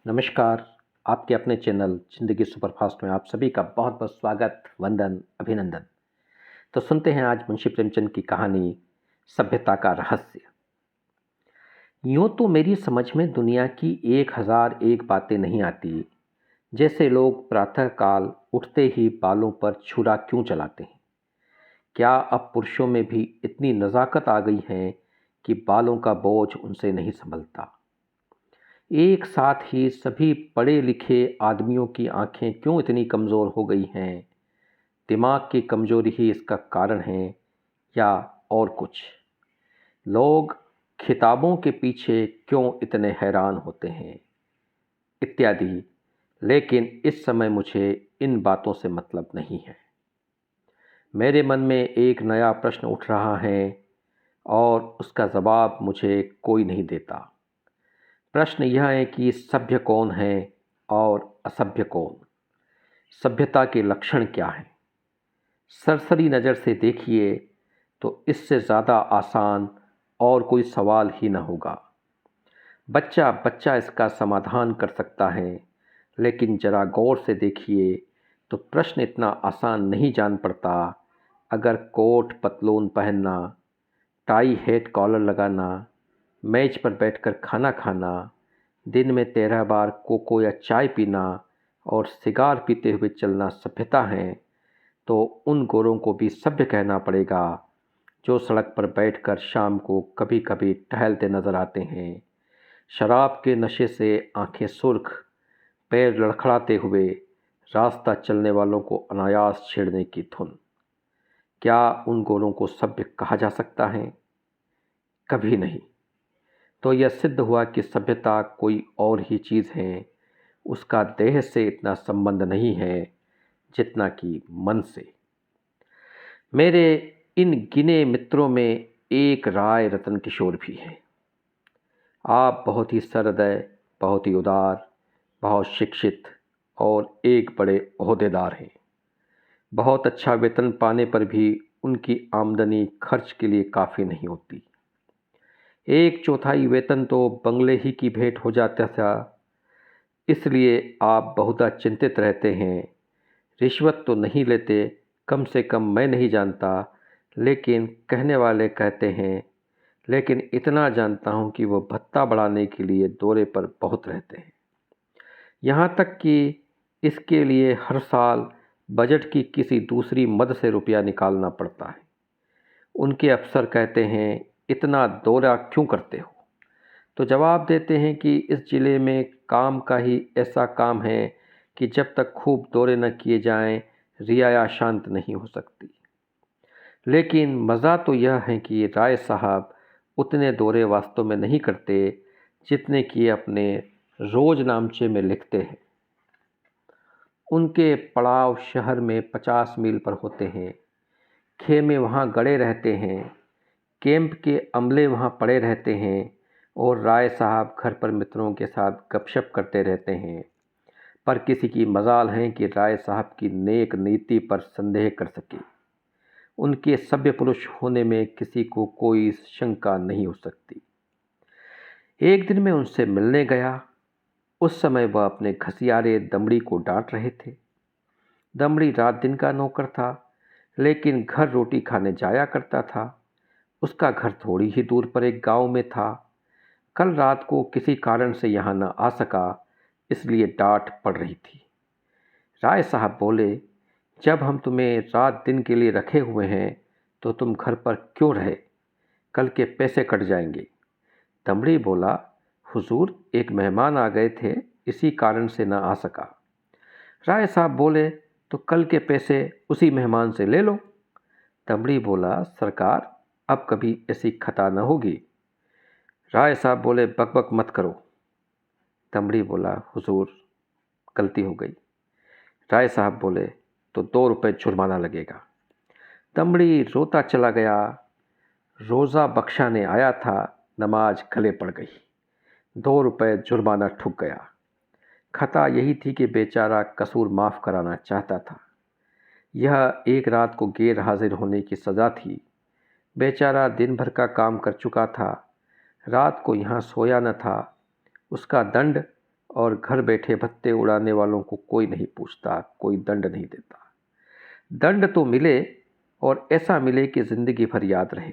नमस्कार। आपके अपने चैनल ज़िंदगी सुपरफास्ट में आप सभी का बहुत-बहुत स्वागत, वंदन, अभिनंदन। तो सुनते हैं आज मुंशी प्रेमचंद की कहानी सभ्यता का रहस्य। यूँ तो मेरी समझ में दुनिया की 1001 बातें नहीं आती, जैसे लोग प्रातःकाल उठते ही बालों पर छुरा क्यों चलाते हैं? क्या अब पुरुषों में भी इतनी नज़ाकत आ गई है कि बालों का बोझ उनसे नहीं संभलता? एक साथ ही सभी पढ़े लिखे आदमियों की आंखें क्यों इतनी कमज़ोर हो गई हैं? दिमाग की कमज़ोरी ही इसका कारण है या और कुछ? लोग किताबों के पीछे क्यों इतने हैरान होते हैं? इत्यादि। लेकिन इस समय मुझे इन बातों से मतलब नहीं है। मेरे मन में एक नया प्रश्न उठ रहा है और उसका जवाब मुझे कोई नहीं देता। प्रश्न यह है कि सभ्य कौन है और असभ्य कौन? सभ्यता के लक्षण क्या हैं? सरसरी नज़र से देखिए तो इससे ज़्यादा आसान और कोई सवाल ही न होगा। बच्चा बच्चा इसका समाधान कर सकता है, लेकिन ज़रा गौर से देखिए तो प्रश्न इतना आसान नहीं जान पड़ता। अगर कोट पतलून पहनना, टाई हेट कॉलर लगाना, मेज पर बैठकर खाना खाना, दिन में 13 बार कोको या चाय पीना और सिगार पीते हुए चलना सभ्यता है, तो उन गोरों को भी सभ्य कहना पड़ेगा जो सड़क पर बैठकर शाम को कभी कभी टहलते नजर आते हैं, शराब के नशे से आंखें सुर्ख, पैर लड़खड़ाते हुए रास्ता चलने वालों को अनायास छेड़ने की धुन। क्या उन गोरों को सभ्य कहा जा सकता है? कभी नहीं। तो यह सिद्ध हुआ कि सभ्यता कोई और ही चीज़ है। उसका देह से इतना संबंध नहीं है जितना कि मन से। मेरे इन गिने मित्रों में एक राय रतन किशोर भी है। आप बहुत ही सहृदय, बहुत ही उदार, बहुत शिक्षित और एक बड़े ओहदेदार हैं। बहुत अच्छा वेतन पाने पर भी उनकी आमदनी खर्च के लिए काफ़ी नहीं होती। 1/4 वेतन तो बंगले ही की भेंट हो जाता था। इसलिए आप बहुधा चिंतित रहते हैं। रिश्वत तो नहीं लेते, कम से कम मैं नहीं जानता, लेकिन कहने वाले कहते हैं। लेकिन इतना जानता हूँ कि वो भत्ता बढ़ाने के लिए दौरे पर बहुत रहते हैं। यहाँ तक कि इसके लिए हर साल बजट की किसी दूसरी मद से रुपया निकालना पड़ता है। उनके अफसर कहते हैं, इतना दौरा क्यों करते हो? तो जवाब देते हैं कि इस ज़िले में काम का ही ऐसा काम है कि जब तक खूब दौरे न किए जाएं, रियाया शांत नहीं हो सकती। लेकिन मज़ा तो यह है कि राय साहब उतने दौरे वास्तव में नहीं करते जितने कि अपने रोज़नामचे में लिखते हैं। उनके पड़ाव शहर में 50 मील पर होते हैं। खेमे वहाँ गड़े रहते हैं, कैंप के अमले वहाँ पड़े रहते हैं और राय साहब घर पर मित्रों के साथ गपशप करते रहते हैं। पर किसी की मजाल है कि राय साहब की नेक नीति पर संदेह कर सके। उनके सभ्य पुरुष होने में किसी को कोई शंका नहीं हो सकती। एक दिन मैं उनसे मिलने गया। उस समय वह अपने घसियारे दमड़ी को डांट रहे थे। दमड़ी रात दिन का नौकर था, लेकिन घर रोटी खाने जाया करता था। उसका घर थोड़ी ही दूर पर एक गांव में था। कल रात को किसी कारण से यहाँ न आ सका, इसलिए डांट पड़ रही थी। राय साहब बोले, जब हम तुम्हें रात दिन के लिए रखे हुए हैं तो तुम घर पर क्यों रहे? कल के पैसे कट जाएंगे। दमड़ी बोला, हुजूर एक मेहमान आ गए थे, इसी कारण से न आ सका। राय साहब बोले, तो कल के पैसे उसी मेहमान से ले लो। दमड़ी बोला, सरकार अब कभी ऐसी खता न होगी। राय साहब बोले, बकबक मत करो। दमड़ी बोला, हुजूर गलती हो गई। राय साहब बोले, तो 2 रुपये जुर्माना लगेगा। दमड़ी रोता चला गया। रोज़ा बख्शाने आया था, नमाज गले पड़ गई। 2 रुपये जुर्माना ठुक गया। खता यही थी कि बेचारा कसूर माफ़ कराना चाहता था। यह एक रात को गैर हाजिर होने की सज़ा थी। बेचारा दिन भर का काम कर चुका था, रात को यहाँ सोया न था। उसका दंड और घर बैठे भत्ते उड़ाने वालों को कोई नहीं पूछता, कोई दंड नहीं देता। दंड तो मिले और ऐसा मिले कि ज़िंदगी भर याद रहे,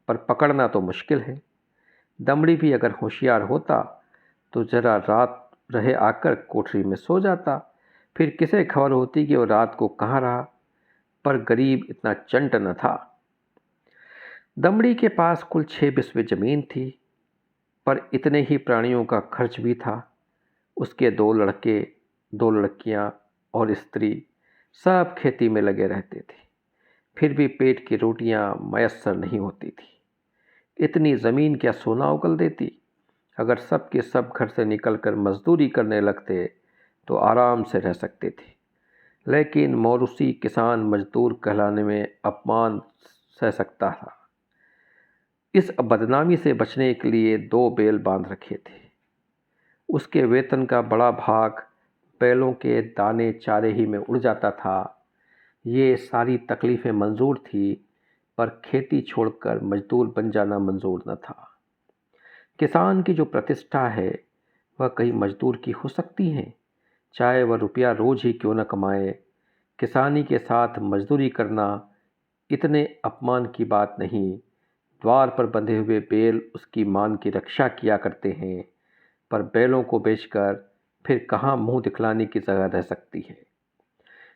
पर पकड़ना तो मुश्किल है। दमड़ी भी अगर होशियार होता तो जरा रात रहे आकर कोठरी में सो जाता, फिर किसे खबर होती कि वो रात को कहाँ रहा। पर गरीब इतना चंट न था। दमड़ी के पास कुल 6 बिस्वे जमीन थी, पर इतने ही प्राणियों का खर्च भी था। उसके 2 लड़के, 2 लड़कियां और स्त्री सब खेती में लगे रहते थे, फिर भी पेट की रोटियां मयस्सर नहीं होती थी। इतनी ज़मीन क्या सोना उगल देती? अगर सब के सब घर से निकलकर मजदूरी करने लगते तो आराम से रह सकते थे, लेकिन मौरूसी किसान मजदूर कहलाने में अपमान सह सकता था। इस बदनामी से बचने के लिए 2 बैल बांध रखे थे। उसके वेतन का बड़ा भाग बैलों के दाने चारे ही में उड़ जाता था। ये सारी तकलीफ़ें मंजूर थी, पर खेती छोड़कर मजदूर बन जाना मंजूर न था। किसान की जो प्रतिष्ठा है वह कहीं मजदूर की हो सकती है, चाहे वह रुपया रोज ही क्यों न कमाए। किसानी के साथ मजदूरी करना इतने अपमान की बात नहीं। द्वार पर बंधे हुए बैल उसकी मान की रक्षा किया करते हैं, पर बैलों को बेचकर फिर कहाँ मुंह दिखलाने की जगह रह सकती है।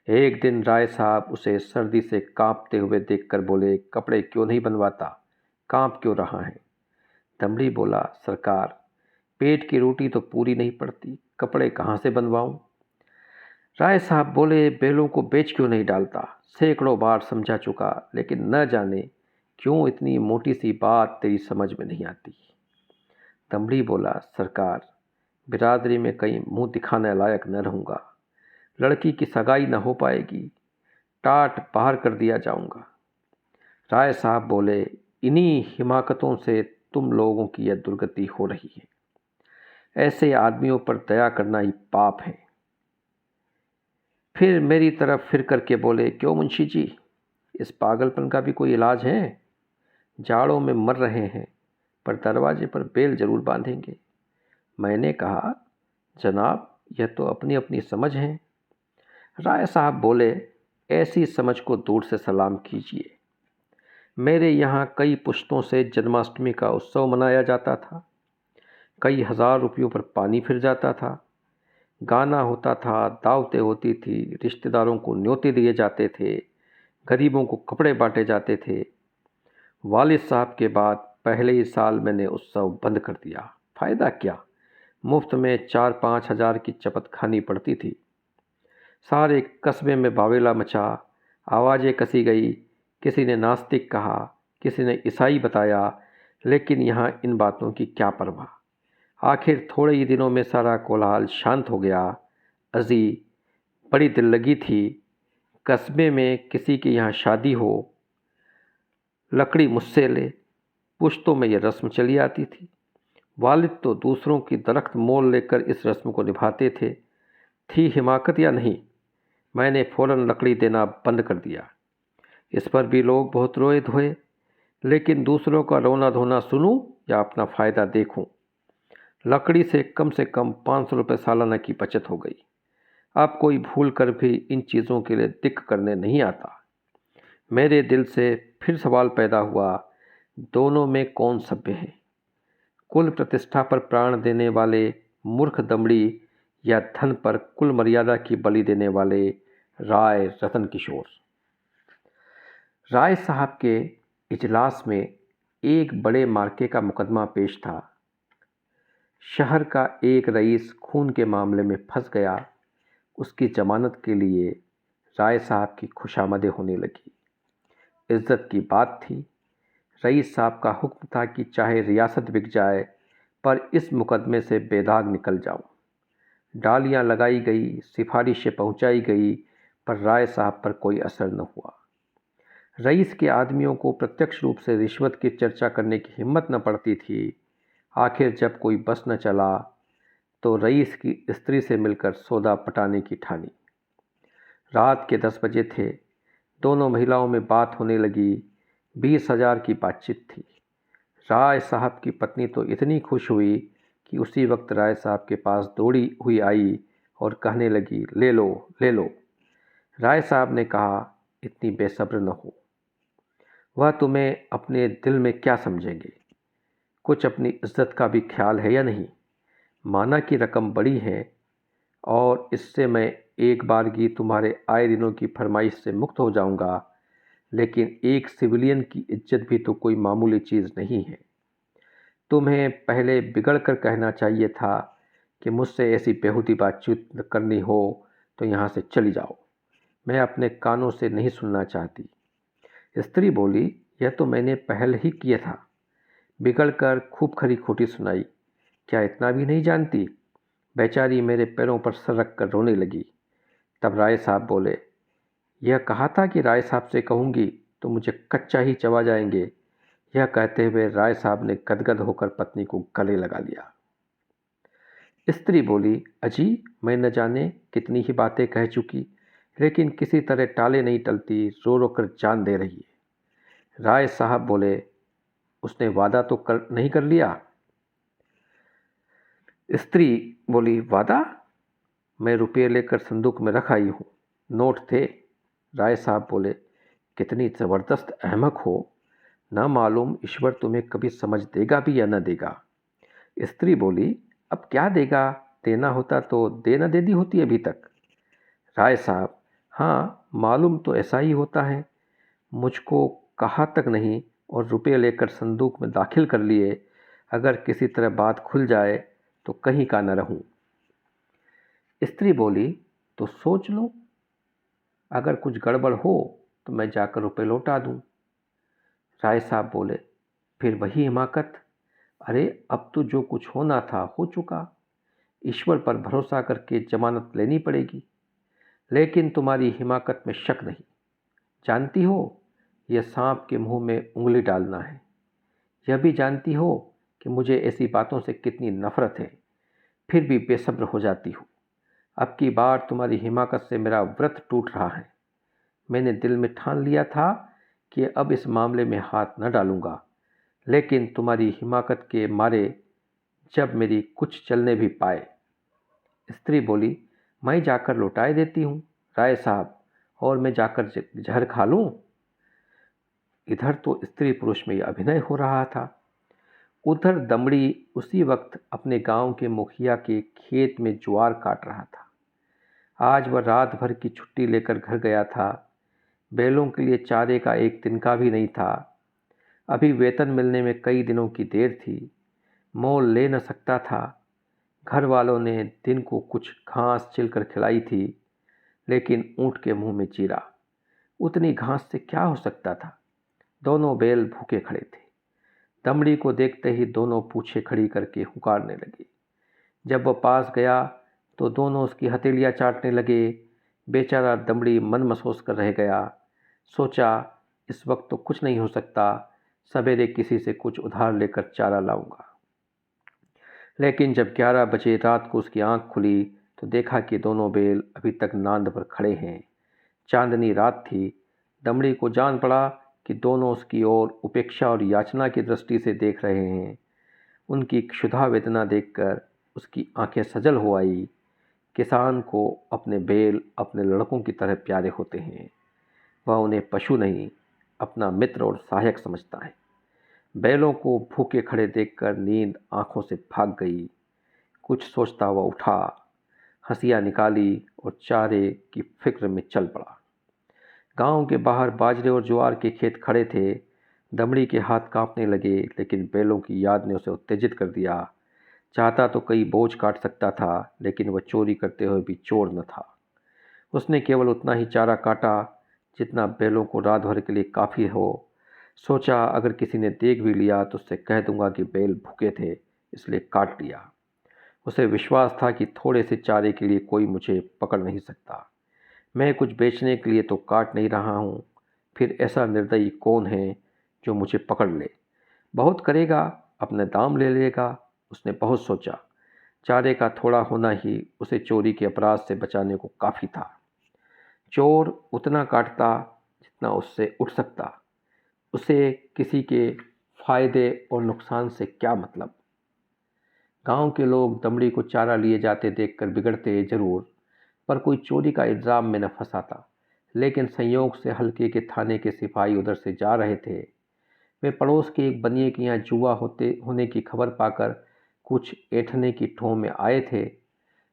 एक दिन राय साहब उसे सर्दी से कांपते हुए देखकर बोले, कपड़े क्यों नहीं बनवाता, कांप क्यों रहा है? दमड़ी बोला, सरकार, पेट की रोटी तो पूरी नहीं पड़ती, कपड़े कहाँ से बनवाऊं? राय साहब बोले, बैलों को बेच क्यों नहीं डालता? सैकड़ों बार समझा चुका, लेकिन न जाने क्यों इतनी मोटी सी बात तेरी समझ में नहीं आती। दमड़ी बोला, सरकार, बिरादरी में कहीं मुंह दिखाने लायक न रहूँगा, लड़की की सगाई न हो पाएगी, टाट बाहर कर दिया जाऊँगा। राय साहब बोले, इन्हीं हिमाकतों से तुम लोगों की यह दुर्गति हो रही है। ऐसे आदमियों पर दया करना ही पाप है। फिर मेरी तरफ फिर करके बोले, क्यों मुंशी जी, इस पागलपन का भी कोई इलाज है? जाड़ों में मर रहे हैं, पर दरवाजे पर बेल जरूर बांधेंगे। मैंने कहा, जनाब, यह तो अपनी अपनी समझ है। राय साहब बोले, ऐसी समझ को दूर से सलाम कीजिए। मेरे यहाँ कई पुश्तों से जन्माष्टमी का उत्सव मनाया जाता था। कई हजार रुपयों पर पानी फिर जाता था। गाना होता था, दावतें होती थी, रिश्तेदारों को न्योते दिए जाते थे, गरीबों को कपड़े बांटे जाते थे। वालिद साहब के बाद पहले ही साल मैंने उत्सव बंद कर दिया। फ़ायदा क्या? मुफ्त में 4-5 हज़ार की चपत खानी पड़ती थी। सारे कस्बे में बावेला मचा, आवाज़ें कसी गई। किसी ने नास्तिक कहा, किसी ने ईसाई बताया, लेकिन यहाँ इन बातों की क्या परवाह। आखिर थोड़े ही दिनों में सारा कोलाहल शांत हो गया। अजी बड़ी दिल लगी थी। कस्बे में किसी के यहाँ शादी हो, लकड़ी मुझसे ले। पुश्तों में यह रस्म चली आती थी। वालिद तो दूसरों की दरख्त मोल लेकर इस रस्म को निभाते थे। थी हिमाकत या नहीं, मैंने फ़ौरन लकड़ी देना बंद कर दिया। इस पर भी लोग बहुत रोए धोए, लेकिन दूसरों का रोना धोना सुनूं या अपना फ़ायदा देखूं। लकड़ी से कम 500 रुपये सालाना की बचत हो गई। अब कोई भूल कर भी इन चीज़ों के लिए दिक्क करने नहीं आता। मेरे दिल से फिर सवाल पैदा हुआ, दोनों में कौन सभ्य है? कुल प्रतिष्ठा पर प्राण देने वाले मूर्ख दमड़ी, या धन पर कुल मर्यादा की बलि देने वाले राय रतन किशोर? राय साहब के इजलास में एक बड़े मार्के का मुकदमा पेश था। शहर का एक रईस खून के मामले में फंस गया। उसकी जमानत के लिए राय साहब की खुशामदें होने लगी। इज्जत की बात थी। रईस साहब का हुक्म था कि चाहे रियासत बिक जाए, पर इस मुकदमे से बेदाग निकल जाऊं। डालियां लगाई गई, सिफारिशें पहुंचाई गई, पर राय साहब पर कोई असर न हुआ। रईस के आदमियों को प्रत्यक्ष रूप से रिश्वत की चर्चा करने की हिम्मत न पड़ती थी। आखिर जब कोई बस न चला तो रईस की स्त्री से मिलकर सौदा पटाने की ठानी। रात के 10 बजे थे। दोनों महिलाओं में बात होने लगी। 20,000 की बातचीत थी। राय साहब की पत्नी तो इतनी खुश हुई कि उसी वक्त राय साहब के पास दौड़ी हुई आई और कहने लगी, ले लो ले लो। राय साहब ने कहा, इतनी बेसब्र न हो, वह तुम्हें अपने दिल में क्या समझेंगे, कुछ अपनी इज्जत का भी ख्याल है या नहीं। माना कि रकम बड़ी है और इससे मैं एक बारगी तुम्हारे आए दिनों की फरमाइश से मुक्त हो जाऊंगा, लेकिन एक सिविलियन की इज्जत भी तो कोई मामूली चीज़ नहीं है। तुम्हें पहले बिगड़ कर कहना चाहिए था कि मुझसे ऐसी बेहूदी बातचीत करनी हो तो यहाँ से चली जाओ, मैं अपने कानों से नहीं सुनना चाहती। स्त्री बोली, यह तो मैंने पहले ही किया था। बिगड़ कर खूब खरी खोटी सुनाई, क्या इतना भी नहीं जानती। बेचारी मेरे पैरों पर सर रख कर रोने लगी। तब राय साहब बोले, यह कहा था कि राय साहब से कहूँगी तो मुझे कच्चा ही चबा जाएंगे। यह कहते हुए राय साहब ने गदगद होकर पत्नी को गले लगा लिया। स्त्री बोली, अजी, मैं न जाने कितनी ही बातें कह चुकी, लेकिन किसी तरह टाले नहीं टलती, रो रो कर जान दे रही है। राय साहब बोले, उसने वादा तो नहीं कर लिया। स्त्री बोली, वादा? मैं रुपये लेकर संदूक में रख आई हूँ, नोट थे। राय साहब बोले, कितनी ज़बरदस्त अहमक हो, ना मालूम ईश्वर तुम्हें कभी समझ देगा भी या न देगा। स्त्री बोली, अब क्या देगा, देना होता तो दे न देती होती अभी तक। राय साहब, हाँ मालूम तो ऐसा ही होता है, मुझको कहा तक नहीं और रुपये लेकर संदूक में दाखिल कर लिए। अगर किसी तरह बात खुल जाए तो कहीं का न रहूं। स्त्री बोली, तो सोच लो, अगर कुछ गड़बड़ हो तो मैं जाकर रुपये लौटा दूं। राय साहब बोले, फिर वही हिमाकत। अरे अब तो जो कुछ होना था हो चुका, ईश्वर पर भरोसा करके जमानत लेनी पड़ेगी। लेकिन तुम्हारी हिमाकत में शक नहीं। जानती हो, यह सांप के मुंह में उंगली डालना है। यह भी जानती हो कि मुझे ऐसी बातों से कितनी नफरत है, फिर भी बेसब्र हो जाती हूँ। अब की बार तुम्हारी हिमाकत से मेरा व्रत टूट रहा है। मैंने दिल में ठान लिया था कि अब इस मामले में हाथ न डालूंगा, लेकिन तुम्हारी हिमाकत के मारे जब मेरी कुछ चलने भी पाए। स्त्री बोली, मैं जाकर लौटाए देती हूँ राय साहब, और मैं जाकर जहर खा लूँ। इधर तो स्त्री पुरुष में अभिनय हो रहा था। उधर दमड़ी उसी वक्त अपने गांव के मुखिया के खेत में ज्वार काट रहा था। आज वह रात भर की छुट्टी लेकर घर गया था। बैलों के लिए चारे का एक तिनका भी नहीं था। अभी वेतन मिलने में कई दिनों की देर थी। मोल ले न सकता था। घर वालों ने दिन को कुछ घास छिलकर खिलाई थी, लेकिन ऊँट के मुंह में चीरा। उतनी घास से क्या हो सकता था। दोनों बैल भूखे खड़े थे। दमड़ी को देखते ही दोनों पूछे खड़ी करके हुकारने लगे। जब वह पास गया तो दोनों उसकी हथेलियाँ चाटने लगे। बेचारा दमड़ी मन महसूस कर रह गया। सोचा, इस वक्त तो कुछ नहीं हो सकता, सवेरे किसी से कुछ उधार लेकर चारा लाऊंगा। लेकिन जब 11 बजे रात को उसकी आंख खुली तो देखा कि दोनों बैल अभी तक नांद पर खड़े हैं। चांदनी रात थी। दमड़ी को जान पड़ा कि दोनों उसकी ओर उपेक्षा और याचना की दृष्टि से देख रहे हैं। उनकी क्षुधा वेदना देखकर उसकी आंखें सजल हो आई। किसान को अपने बैल अपने लड़कों की तरह प्यारे होते हैं। वह उन्हें पशु नहीं, अपना मित्र और सहायक समझता है। बैलों को भूखे खड़े देखकर नींद आंखों से भाग गई। कुछ सोचता हुआ उठा, हंसियाँ निकाली और चारे की फिक्र में चल पड़ा। गांव के बाहर बाजरे और ज्वार के खेत खड़े थे। दमड़ी के हाथ कांपने लगे, लेकिन बैलों की याद ने उसे उत्तेजित कर दिया। चाहता तो कई बोझ काट सकता था, लेकिन वह चोरी करते हुए भी चोर न था। उसने केवल उतना ही चारा काटा जितना बैलों को रात भर के लिए काफ़ी हो। सोचा, अगर किसी ने देख भी लिया तो उससे कह दूंगा कि बैल भूखे थे इसलिए काट लिया। उसे विश्वास था कि थोड़े से चारे के लिए कोई मुझे पकड़ नहीं सकता। मैं कुछ बेचने के लिए तो काट नहीं रहा हूँ, फिर ऐसा निर्दयी कौन है जो मुझे पकड़ ले। बहुत करेगा, अपने दाम ले लेगा। उसने बहुत सोचा। चारे का थोड़ा होना ही उसे चोरी के अपराध से बचाने को काफ़ी था। चोर उतना काटता जितना उससे उठ सकता। उसे किसी के फायदे और नुकसान से क्या मतलब। गांव के लोग दमड़ी को चारा लिए जाते देखकर बिगड़ते जरूर, पर कोई चोरी का इल्ज़ाम में न फंसा था। लेकिन संयोग से हल्के के थाने के सिपाही उधर से जा रहे थे। वे पड़ोस के एक बनिए के यहाँ जुआ होने की खबर पाकर कुछ ऐंठने की ठों में आए थे।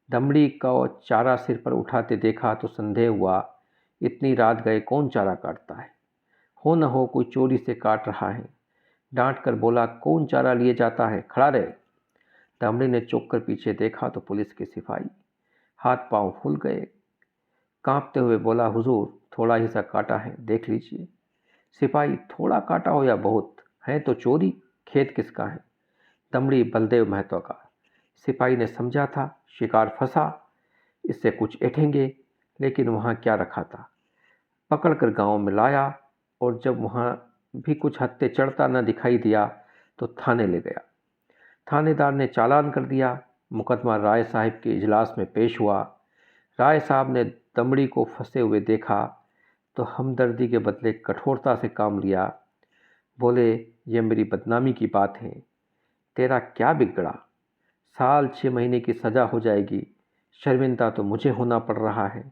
दमड़ी का चारा सिर पर उठाते देखा तो संदेह हुआ, इतनी रात गए कौन चारा काटता है? हो न हो कोई चोरी से काट रहा है। डांट कर बोला, कौन चारा लिए जाता है, खड़ा रहे। दमड़ी ने चौंक कर पीछे देखा तो पुलिस के सिपाही। हाथ पांव फूल गए। कांपते हुए बोला, हुजूर थोड़ा ही सा काटा है, देख लीजिए। सिपाही, थोड़ा काटा हो या बहुत, है तो चोरी, खेत किसका है? दमड़ी, बलदेव महतो का। सिपाही ने समझा था शिकार फंसा, इससे कुछ ऐंठेंगे, लेकिन वहाँ क्या रखा था। पकड़ कर गाँव में लाया और जब वहाँ भी कुछ हत्ते चढ़ता न दिखाई दिया तो थाने ले गया। थानेदार ने चालान कर दिया। मुकदमा राय साहब के इजलास में पेश हुआ। राय साहब ने दमड़ी को फंसे हुए देखा तो हमदर्दी के बदले कठोरता से काम लिया। बोले, ये मेरी बदनामी की बात है, तेरा क्या बिगड़ा? साल 6 महीने की सज़ा हो जाएगी, शर्मिंदा तो मुझे होना पड़ रहा है।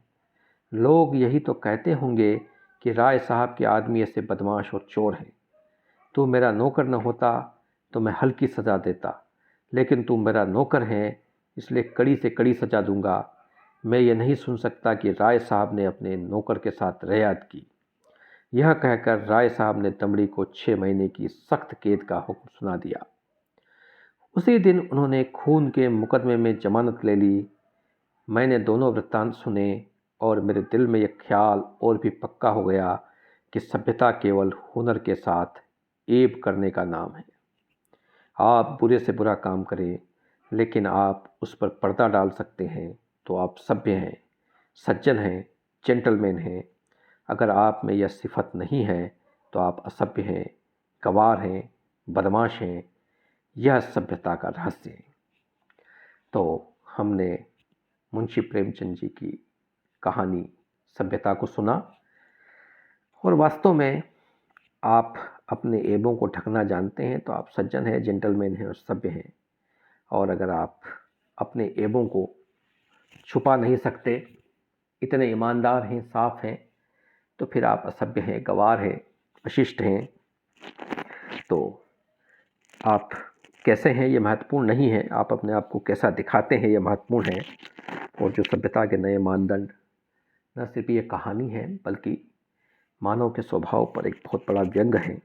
लोग यही तो कहते होंगे कि राय साहब के आदमी ऐसे बदमाश और चोर हैं। तू मेरा नौकर न होता तो मैं हल्की सज़ा देता, लेकिन तू मेरा नौकर है इसलिए कड़ी से कड़ी सज़ा दूंगा। मैं ये नहीं सुन सकता कि राय साहब ने अपने नौकर के साथ रियायत की। यह कहकर राय साहब ने दमड़ी को 6 महीने की सख्त कैद का हुक्म सुना दिया। उसी दिन उन्होंने खून के मुकदमे में जमानत ले ली। मैंने दोनों वृत्तांत सुने और मेरे दिल में यह ख्याल और भी पक्का हो गया कि सभ्यता केवल हुनर के साथ ऐब करने का नाम है। आप बुरे से बुरा काम करें, लेकिन आप उस पर पर्दा डाल सकते हैं तो आप सभ्य हैं, सज्जन हैं, जेंटलमैन हैं। अगर आप में यह सिफत नहीं है तो आप असभ्य हैं, गवार हैं, बदमाश हैं। यह सभ्यता का रहस्य है। तो हमने मुंशी प्रेमचंद जी की कहानी सभ्यता को सुना, और वास्तव में आप अपने ऐबों को ढकना जानते हैं तो आप सज्जन हैं, जेंटलमैन हैं और सभ्य हैं। और अगर आप अपने ऐबों को छुपा नहीं सकते, इतने ईमानदार हैं, साफ हैं, तो फिर आप असभ्य हैं, गवार हैं, अशिष्ट हैं। तो आप कैसे हैं ये महत्वपूर्ण नहीं है, आप अपने आप को कैसा दिखाते हैं ये महत्वपूर्ण है। और जो सभ्यता के नए मानदंड न सिर्फ ये कहानी है बल्कि मानव के स्वभाव पर एक बहुत बड़ा व्यंग है।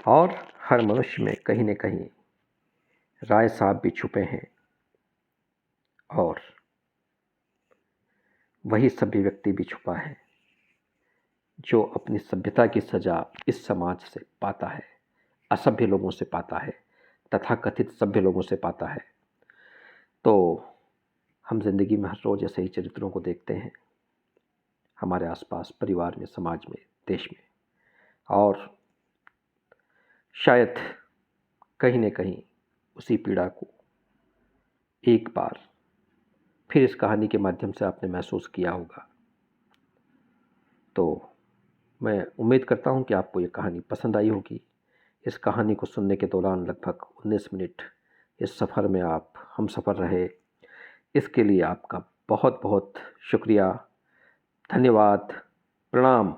और हर मनुष्य में कहीं न कहीं राय साहब भी छुपे हैं, और वही सभ्य व्यक्ति भी छुपा है जो अपनी सभ्यता की सज़ा इस समाज से पाता है, असभ्य लोगों से पाता है, तथाकथित सभ्य लोगों से पाता है। तो हम ज़िंदगी में हर रोज़ ऐसे ही चरित्रों को देखते हैं, हमारे आसपास, परिवार में, समाज में, देश में। और शायद कहीं न कहीं उसी पीड़ा को एक बार फिर इस कहानी के माध्यम से आपने महसूस किया होगा। तो मैं उम्मीद करता हूँ कि आपको ये कहानी पसंद आई होगी। इस कहानी को सुनने के दौरान लगभग 19 मिनट इस सफ़र में आप हम सफ़र रहे, इसके लिए आपका बहुत बहुत शुक्रिया, धन्यवाद, प्रणाम।